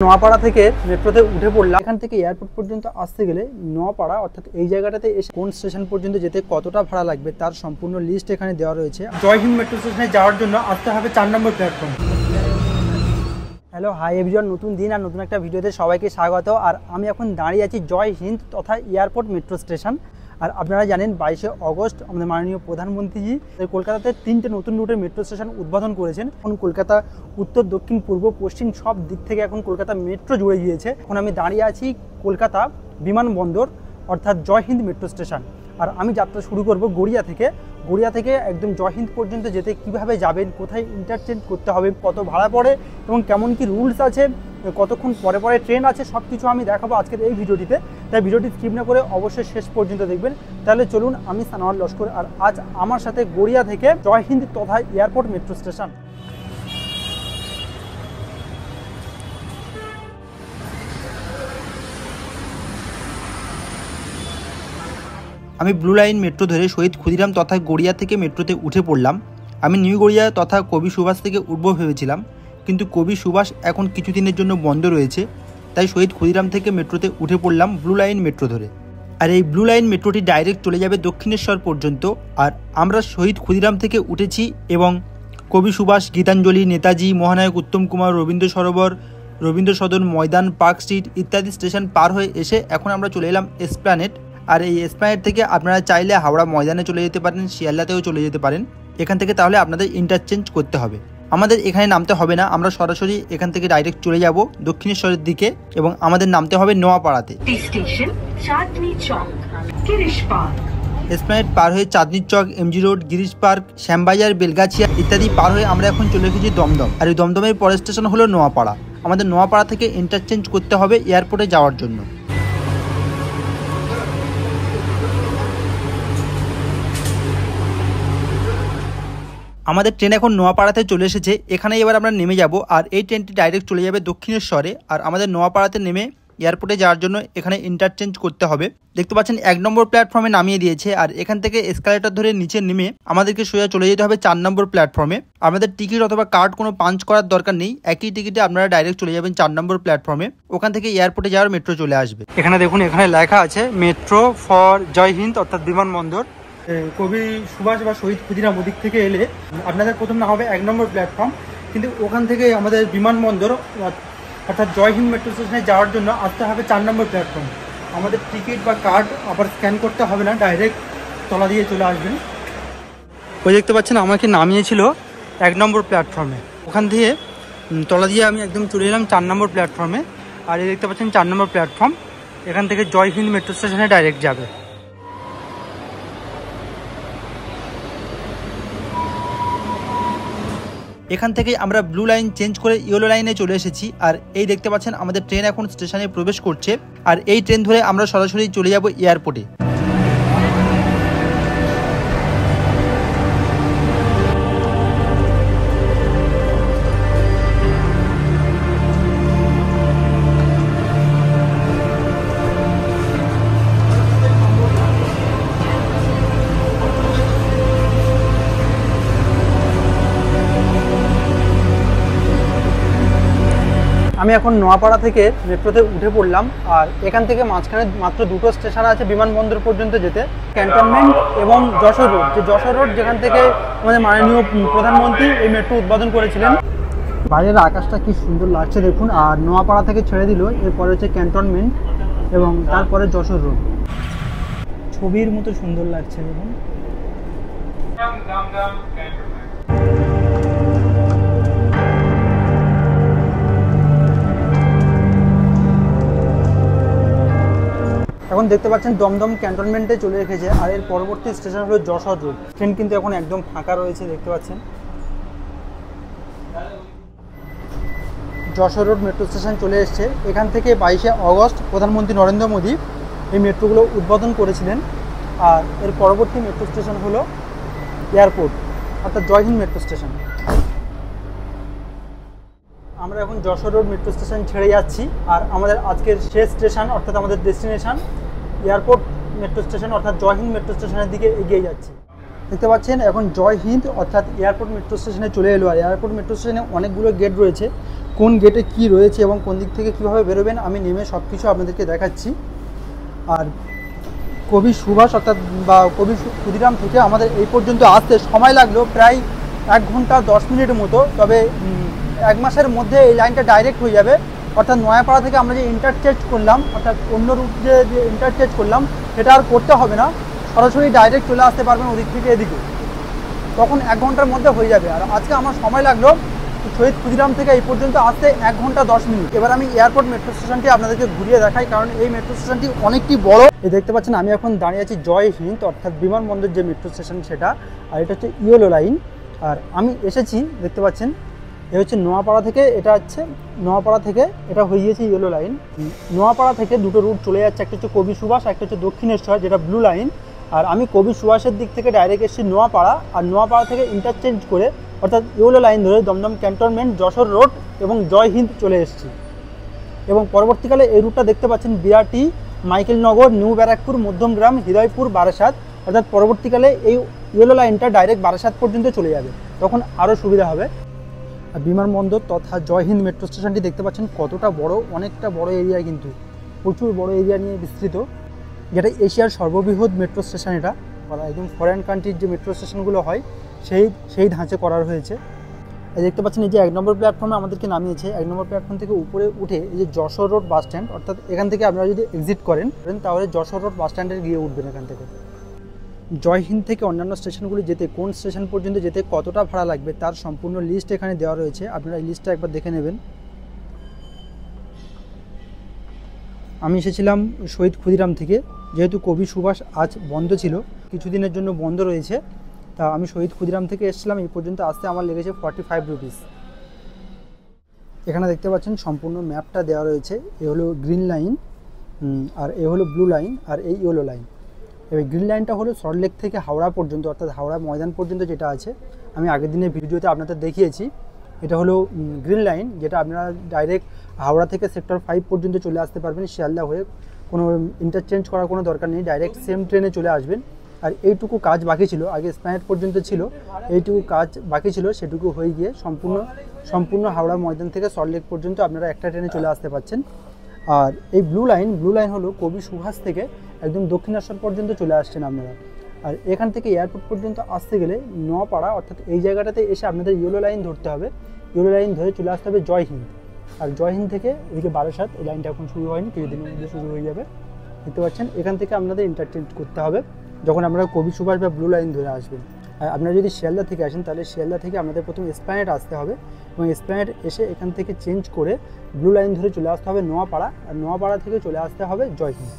নোয়াপাড়া থেকে মেট্রোতে উঠে পড়লাম। এখান থেকে এয়ারপোর্ট পর্যন্ত আসতে গেলে নোয়াপাড়া অর্থাৎ এই জায়গাটাতে এসে কোন স্টেশন পর্যন্ত যেতে কতটা ভাড়া লাগবে তার সম্পূর্ণ লিস্ট এখানে দেওয়া রয়েছে। জয় হিন্দ মেট্রো স্টেশনে যাওয়ার জন্য আসতে হবে 4 নম্বর প্ল্যাটফর্ম। হ্যালো হাই এভরিওয়ান, নতুন দিন আর নতুন একটা ভিডিওতে সবাইকে স্বাগত। আর আমি এখন দাঁড়িয়ে আছি জয় হিন্দ তথা এয়ারপোর্ট মেট্রো স্টেশন। আর আপনারা জানেন 22শে অগস্ট আমাদের মাননীয় প্রধানমন্ত্রীজি কলকাতাতে 3টে নতুন রুটের মেট্রো স্টেশন উদ্বোধন করেছেন। এখন কলকাতা উত্তর, দক্ষিণ, পূর্ব, পশ্চিম সব দিক থেকে এখন কলকাতা মেট্রো জুড়ে গিয়েছে। এখন আমি দাঁড়িয়ে আছি কলকাতা বিমানবন্দর অর্থাৎ জয় হিন্দ মেট্রো স্টেশন। আর আমি যাত্রা শুরু করব গড়িয়া থেকে একদম জয় হিন্দ পর্যন্ত যেতে কিভাবে যাবেন, কোথায় ইন্টারচেঞ্জ করতে হবে, কত ভাড়া পড়ে এবং কেমন কি রুলস আছে, কতক্ষণ পরে পরে ট্রেন আছে, সব কিছু আমি দেখাবো আজকের এই ভিডিওটিতে। তাই ভিডিওটি স্কিপ না করে অবশ্যই শেষ পর্যন্ত দেখবেন। তাহলে চলুন, আমি সানোয়ার লস্কর আর আজ আমার সাথে গড়িয়া থেকে জয় হিন্দ তথা এয়ারপোর্ট মেট্রো স্টেশন। আমি ব্লু লাইন মেট্রো ধরে শহীদ ক্ষুদিরাম তথা গড়িয়া থেকে মেট্রোতে উঠে পড়লাম। আমি নিউ গড়িয়া তথা কবি সুভাষ থেকে উঠব ভেবেছিলাম, কিন্তু কবি সুভাষ এখন কিছুদিনের জন্য বন্ধ রয়েছে। তাই শহীদ ক্ষুদিরাম থেকে মেট্রোতে উঠে পড়লাম ব্লু লাইন মেট্রো ধরে। আর এই ব্লু লাইন মেট্রোটি ডাইরেক্ট চলে যাবে দক্ষিণেশ্বর পর্যন্ত। আর আমরা শহীদ ক্ষুদিরাম থেকে উঠেছি এবং কবি সুভাষ, গীতাঞ্জলি, নেতাজি, মহানায়ক উত্তম কুমার, রবীন্দ্র সরোবর, রবীন্দ্র সদন, ময়দান, পার্ক স্ট্রিট ইত্যাদি স্টেশন পার হয়ে এসে এখন আমরা চলে এলাম এসপ্ল্যানেড। আর এই এসপ্ল্যানেড থেকে আপনারা চাইলে হাওড়া ময়দানে চলে যেতে পারেন, শিয়ালদাতেও চলে যেতে পারেন। এখান থেকে তাহলে আপনাদের ইন্টারচেঞ্জ করতে হবে। আমাদের এখানে নামতে হবে না, আমরা সরাসরি এখান থেকে ডাইরেক্ট চলে যাব দক্ষিণেশ্বরের দিকে এবং আমাদের নামতে হবে নোয়াপাড়াতে। এসপ্ল্যানেড পার হয়ে Chandni Chowk, MG road, Girish park, Shyambazar, Belgachia ইত্যাদি পার হয়ে আমরা এখন চলে এসেছি দমদম। আর এই দমদমের পরের স্টেশন হলো নোয়াপাড়া। আমাদের নোয়াপাড়া থেকে ইন্টারচেঞ্জ করতে হবে এয়ারপোর্টে যাওয়ার জন্য। আমাদের ট্রেন এখন নোয়াপাড়াতে চলে এসেছে। এখানে এবার আমরা নেমে যাব। আর এই ট্রেনটি ডাইরেক্ট চলে যাবে দক্ষিণেশ্বরে। আর আমাদের নোয়াপাড়াতে নেমে এয়ারপোর্টে যাওয়ার জন্য এখানে ইন্টারচেঞ্জ করতে হবে। দেখতে পাচ্ছেন 1 নম্বর প্ল্যাটফর্মে নামিয়ে দিয়েছে। আর এখান থেকে এসকালেটর ধরে নিচে নেমে আমাদেরকে সোজা চলে যেতে হবে 4 নম্বর প্ল্যাটফর্মে। আমাদের টিকিট অথবা কার্ড কোনো পাঞ্চ করার দরকার নেই, একই টিকিটে আপনারা ডাইরেক্ট চলে যাবেন 4 নম্বর প্ল্যাটফর্মে। ওখান থেকে এয়ারপোর্টে যাওয়ার মেট্রো চলে আসবে। এখানে দেখুন, এখানে লেখা আছে মেট্রো ফর জয় হিন্দ অর্থাৎ বিমানবন্দর। কবি সুভাষ বা শহীদ ক্ষুদিরাম ওদিক থেকে এলে আপনাদের প্রথম না হবে 1 নম্বর প্ল্যাটফর্ম, কিন্তু ওখান থেকে আমাদের বিমানবন্দর অর্থাৎ জয় হিন্দ মেট্রো স্টেশনে যাওয়ার জন্য আসতে হবে 4 নম্বর প্ল্যাটফর্ম। আমাদের টিকিট বা কার্ড আবার স্ক্যান করতে হবে না, ডাইরেক্ট তলা দিয়ে চলে আসবেন। ওই দেখতে পাচ্ছেন আমাকে নামিয়েছিল 1 নম্বর প্ল্যাটফর্মে, ওখান থেকে তলা দিয়ে আমি একদম চলে এলাম 4 নম্বর প্ল্যাটফর্মে। আর এই দেখতে পাচ্ছেন 4 নম্বর প্ল্যাটফর্ম, এখান থেকে জয় হিন্দ মেট্রো স্টেশনে ডাইরেক্ট যাবে। এখান থেকে আমরা ব্লু লাইন চেঞ্জ করে ইয়েলো লাইনে চলে এসেছি। আর এই দেখতে পাচ্ছেন আমাদের ট্রেন এখন স্টেশনে প্রবেশ করছে। আর এই ট্রেন ধরে আমরা সরাসরি চলে যাব এয়ারপোর্টে। আমি এখন নোয়াপাড়া থেকে মেট্রোতে উঠে পড়লাম। আর এখান থেকে মাঝখানে মাত্র 2টো স্টেশন আছে বিমানবন্দর পর্যন্ত যেতে, ক্যান্টনমেন্ট এবং যশোর রোড। যশোর রোড যেখান থেকে আমাদের মাননীয় প্রধানমন্ত্রী এই মেট্রো উদ্বোধন করেছিলেন। বাইরের আকাশটা কি সুন্দর লাগছে দেখুন। আর নোয়াপাড়া থেকে ছেড়ে দিল, এরপরে হচ্ছে ক্যান্টনমেন্ট এবং তারপরে যশোর রোড। ছবির মতো সুন্দর লাগছে দেখুন। এখন দেখতে পাচ্ছেন দমদম ক্যান্টনমেন্টে চলে রেখেছে। আর এর পরবর্তী স্টেশন হলো যশোর রোড। ট্রেন কিন্তু এখন একদম ফাঁকা রয়েছে, দেখতে পাচ্ছেন। যশোর রোড মেট্রো স্টেশন চলে এসছে। এখান থেকে 22শে অগস্ট প্রধানমন্ত্রী নরেন্দ্র মোদী এই মেট্রোগুলো উদ্বোধন করেছিলেন। আর এর পরবর্তী মেট্রো স্টেশন হলো এয়ারপোর্ট অর্থাৎ জয় হিন্দ মেট্রো স্টেশন। আমরা এখন যশোর রোড মেট্রো স্টেশন ছেড়ে যাচ্ছি। আর আমাদের আজকের শেষ স্টেশন অর্থাৎ আমাদের ডেস্টিনেশন এয়ারপোর্ট মেট্রো স্টেশন অর্থাৎ জয় হিন্দ মেট্রো স্টেশনের দিকে এগিয়ে যাচ্ছি। দেখতে পাচ্ছেন এখন জয় হিন্দ অর্থাৎ এয়ারপোর্ট মেট্রো স্টেশনে চলে এলো। আর এয়ারপোর্ট মেট্রো স্টেশনে অনেকগুলো গেট রয়েছে, কোন গেটে কি রয়েছে এবং কোন দিক থেকে কীভাবে বেরোবেন আমি নেমে সব কিছু আপনাদেরকে দেখাচ্ছি। আর কবি সুভাষ অর্থাৎ বা কবি ক্ষুদিরাম থেকে আমাদের এই পর্যন্ত আসতে সময় লাগলো প্রায় 1 ঘন্টা 10 মিনিটের মতো। তবে 1 মাসের মধ্যে এই লাইনটা ডাইরেক্ট হয়ে যাবে। অর্থাৎ নয়াপাড়া থেকে আমরা যে ইন্টারচেঞ্জ করলাম, অর্থাৎ অন্য রুট যে ইন্টারচেঞ্জ করলাম সেটা আর করতে হবে না, সরাসরি ডাইরেক্ট চলে আসতে পারবেন ওদিক থেকে এদিকে, তখন 1 ঘন্টার মধ্যে হয়ে যাবে। আর আজকে আমার সময় লাগলো শহীদ ক্ষুদিরাম থেকে এই পর্যন্ত আসতে 1 ঘন্টা 10 মিনিট। এবার আমি এয়ারপোর্ট মেট্রো স্টেশনটি আপনাদেরকে ঘুরিয়ে দেখাই, কারণ এই মেট্রো স্টেশনটি অনেকটি বড়। এই দেখতে পাচ্ছেন আমি এখন দাঁড়িয়ে আছি জয় হিন্দ অর্থাৎ বিমানবন্দর যে মেট্রো স্টেশন সেটা, আর এটা হচ্ছে ইয়েলো লাইন। আর আমি এসেছি দেখতে পাচ্ছেন এ হচ্ছে নোয়াপাড়া থেকে, এটা হচ্ছে নোয়াপাড়া থেকে এটা হয়ে গিয়েছে ইয়েলো লাইন। নোয়াপাড়া থেকে দুটো রুট চলে যাচ্ছে, একটা হচ্ছে কবি সুভাষ, একটা হচ্ছে দক্ষিণেশ্বর যেটা ব্লু লাইন। আর আমি কবি সুভাষের দিক থেকে ডাইরেক্ট এসেছি নোয়াপাড়া, আর নোয়াপাড়া থেকে ইন্টারচেঞ্জ করে অর্থাৎ ইয়েলো লাইন ধরে দমদম ক্যান্টনমেন্ট, যশোর রোড এবং জয় হিন্দ চলে এসেছি। এবং পরবর্তীকালে এই রুটটা দেখতে পাচ্ছেন বিআরটি, মাইকেলনগর, নিউ ব্যারাকপুর, মধ্যমগ্রাম, হৃদয়পুর, বারাসাত। অর্থাৎ পরবর্তীকালে এই ইয়েলো লাইনটা ডাইরেক্ট বারাসাত পর্যন্ত চলে যাবে, তখন আরও সুবিধা হবে। আর বিমানবন্দর তথা জয় হিন্দ মেট্রো স্টেশনটি দেখতে পাচ্ছেন কতটা বড়, অনেকটা বড় এরিয়া, কিন্তু প্রচুর বড় এরিয়া নিয়ে বিস্তৃত, যেটা এশিয়ার সর্ববৃহৎ মেট্রো স্টেশন। এটা একদম ফরেন কান্ট্রির যে মেট্রো স্টেশনগুলো হয় সেই ধাঁচে করা হয়েছে। দেখতে পাচ্ছেন এই যে 1 নম্বর প্ল্যাটফর্মে আমাদেরকে নামিয়েছে। 1 নম্বর প্ল্যাটফর্ম থেকে উপরে উঠে এই যে যশোর রোড বাস স্ট্যান্ড, অর্থাৎ এখান থেকে আপনারা যদি এক্সিট করেন তাহলে যশোর রোড বাস স্ট্যান্ডে গিয়ে উঠবেন। এখান থেকে জয় হিন্দ থেকে অন্যান্য স্টেশনগুলি যেতে কোন স্টেশন পর্যন্ত যেতে কতটা ভাড়া লাগবে তার সম্পূর্ণ লিস্ট এখানে দেওয়া রয়েছে, আপনারা এই লিস্টটা একবার দেখে নেবেন। আমি এসেছিলাম শহীদ ক্ষুদিরাম থেকে, যেহেতু কবি সুভাষ আজ বন্ধ ছিল, কিছুদিনের জন্য বন্ধ রয়েছে, তা আমি শহীদ ক্ষুদিরাম থেকে এসেছিলাম। এই পর্যন্ত আসতে আমার লেগেছে 45 রুপিস। এখানে দেখতে পাচ্ছেন সম্পূর্ণ ম্যাপটা দেওয়া রয়েছে। এ হলো গ্রিন লাইন, আর এ হলো ব্লু লাইন, আর এই ইয়েলো লাইন। এবার গ্রিন লাইনটা হলো সল্টলেক থেকে হাওড়া পর্যন্ত, অর্থাৎ হাওড়া ময়দান পর্যন্ত যেটা আছে, আমি আগের দিনের ভিডিওতে আপনাদের দেখিয়েছি। এটা হলো গ্রিন লাইন, যেটা আপনারা ডাইরেক্ট হাওড়া থেকে সেক্টর 5 পর্যন্ত চলে আসতে পারবেন শিয়ালদা হয়ে, কোনো ইন্টারচেঞ্জ করার কোনো দরকার নেই, ডাইরেক্ট সেম ট্রেনে চলে আসবেন। আর এইটুকু কাজ বাকি ছিল, আগে এসপ্ল্যানেড পর্যন্ত ছিল, এইটুকু কাজ বাকি ছিল, সেটুকু হয়ে গিয়ে সম্পূর্ণ হাওড়া ময়দান থেকে সল্টলেক পর্যন্ত আপনারা একটা ট্রেনে চলে আসতে পারছেন। আর এই ব্লু লাইন হলো কবি সুভাষ থেকে একদম দক্ষিণেশ্বর পর্যন্ত চলে আসছেন আপনারা। আর এখান থেকে এয়ারপোর্ট পর্যন্ত আসতে গেলে নোয়াপাড়া অর্থাৎ এই জায়গাটাতে এসে আপনাদের ইয়েলো লাইন ধরতে হবে, ইয়েলো লাইন ধরে চলে আসতে হবে জয় হিন্দ। আর জয় হিন্দ থেকে এদিকে বারাসাত, এই লাইনটা এখন শুরু হয়নি, কিছুদিনের মধ্যে শুরু হয়ে যাবে। দেখতে পাচ্ছেন এখান থেকে আপনাদের ইন্টারচেঞ্জ করতে হবে যখন আপনারা কবি সুভাষ বা ব্লু লাইন ধরে আসবেন। আর আপনারা যদি শিয়ালদা থেকে আসেন তাহলে শিয়ালদা থেকে আপনাদের প্রথম এসপ্ল্যানেড আসতে হবে, এবং এসপ্ল্যানেড এসে এখান থেকে চেঞ্জ করে ব্লু লাইন ধরে চলে আসতে হবে নোয়াপাড়া, আর নোয়াপাড়া থেকে চলে আসতে হবে জয় হিন্দ।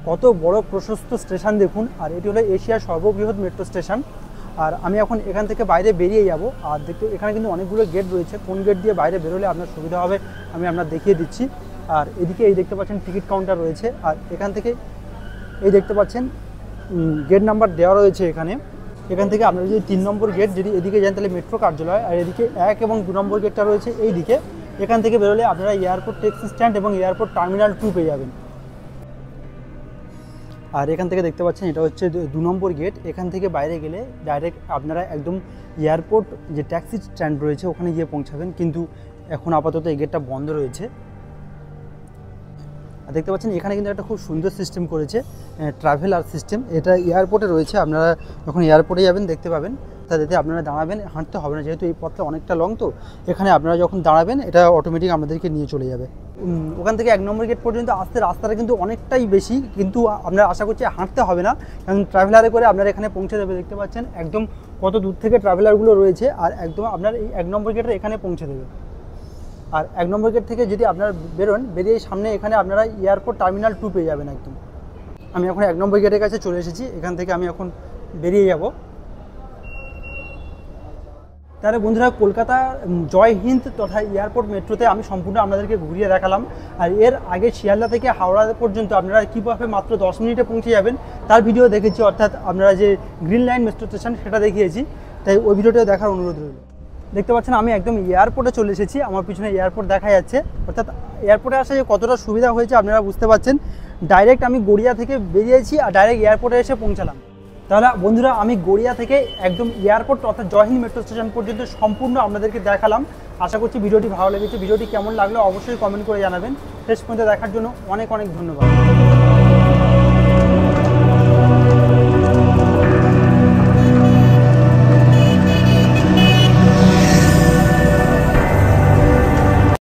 কত বড় প্রশস্ত স্টেশন দেখুন, আর এটি হলো এশিয়ার সর্ববৃহৎ মেট্রো স্টেশন। আর আমি এখন এখান থেকে বাইরে বেরিয়ে যাব। আর দেখতে এখানে কিন্তু অনেকগুলো গেট রয়েছে, কোন গেট দিয়ে বাইরে বেরোলে আপনার সুবিধা হবে আমি আপনার দেখিয়ে দিচ্ছি। আর এদিকে এই দেখতে পাচ্ছেন টিকিট কাউন্টার রয়েছে, আর এখান থেকে এই দেখতে পাচ্ছেন গেট নাম্বার দেওয়া রয়েছে এখান থেকে আপনারা যদি 3 নম্বর গেট যদি এদিকে যান তাহলে মেট্রো কার্যালয়, আর এদিকে 1 এবং 2 নম্বর গেটটা রয়েছে এই দিকে। এখান থেকে বেরোলে আপনারা এয়ারপোর্ট ট্যাক্সি স্ট্যান্ড এবং এয়ারপোর্ট টার্মিনাল 2 পেয়ে যাবেন। আর এখান থেকে দেখতে পাচ্ছেন এটা হচ্ছে 2 নম্বর গেট। এখান থেকে বাইরে গেলে ডাইরেক্ট আপনারা একদম এয়ারপোর্ট যে ট্যাক্সি স্ট্যান্ড রয়েছে ওখানে গিয়ে পৌঁছাবেন, কিন্তু এখন আপাতত এই গেটটা বন্ধ রয়েছে। আর দেখতে পাচ্ছেন এখানে কিন্তু একটা খুব সুন্দর সিস্টেম করেছে, ট্রাভেলার সিস্টেম। এটা এয়ারপোর্টে রয়েছে, আপনারা যখন এয়ারপোর্টে যাবেন দেখতে পাবেন, তাতে আপনারা দাঁড়াবেন, হাঁটতে হবে না, যেহেতু এই পথটা অনেকটা লং, তো এখানে আপনারা যখন দাঁড়াবেন এটা অটোমেটিক আমাদেরকে নিয়ে চলে যাবে। ওখান থেকে 1 নম্বর গেট পর্যন্ত আসতে রাস্তাটা কিন্তু অনেকটাই বেশি, কিন্তু আপনারা আশা করছি হাঁটতে হবে না, কারণ ট্রাভেলারে করে আপনারা এখানে পৌঁছে দেবে। দেখতে পাচ্ছেন একদম কত দূর থেকে ট্রাভেলারগুলো রয়েছে, আর একদম আপনার এই 1 নম্বর গেটের এখানে পৌঁছে দেবে। আর 1 নম্বর গেট থেকে যদি আপনারা বেরিয়ে সামনে এখানে আপনারা এয়ারপোর্ট টার্মিনাল 2 পেয়ে যাবেন একদম। আমি এখন 1 নম্বর গেটের কাছে চলে এসেছি, এখান থেকে আমি এখন বেরিয়ে যাব। তাহলে বন্ধুরা, কলকাতা জয় হিন্দ তথা এয়ারপোর্ট মেট্রোতে আমি সম্পূর্ণ আপনাদেরকে ঘুরিয়ে দেখালাম। আর এর আগে শিয়ালদা থেকে হাওড়া পর্যন্ত আপনারা কীভাবে মাত্র 10 মিনিটে পৌঁছে যাবেন তার ভিডিও দেখেছি, অর্থাৎ আপনারা যে গ্রিন লাইন মেট্রো স্টেশন সেটা দেখিয়েছি, তাই ওই ভিডিওটাও দেখার অনুরোধ রইল। দেখতে পাচ্ছেন আমি একদম এয়ারপোর্টে চলে এসেছি, আমার পিছনে এয়ারপোর্ট দেখা যাচ্ছে, অর্থাৎ এয়ারপোর্টে আসা যে কতটা সুবিধা হয়েছে আপনারা বুঝতে পারছেন। ডাইরেক্ট আমি গড়িয়া থেকে বেরিয়েছি আর ডাইরেক্ট এয়ারপোর্টে এসে পৌঁছালাম। তাহলে বন্ধুরা, আমি গড়িয়া থেকে একদম এয়ারপোর্ট অর্থাৎ জয় হিন্দ মেট্রো স্টেশন পর্যন্ত সম্পূর্ণ আপনাদেরকে দেখালাম। আশা করছি ভিডিওটি ভালো লেগেছে। ভিডিওটি কেমন লাগলো অবশ্যই কমেন্ট করে জানাবেন। শেষ পর্যন্ত দেখার জন্য অনেক অনেক ধন্যবাদ।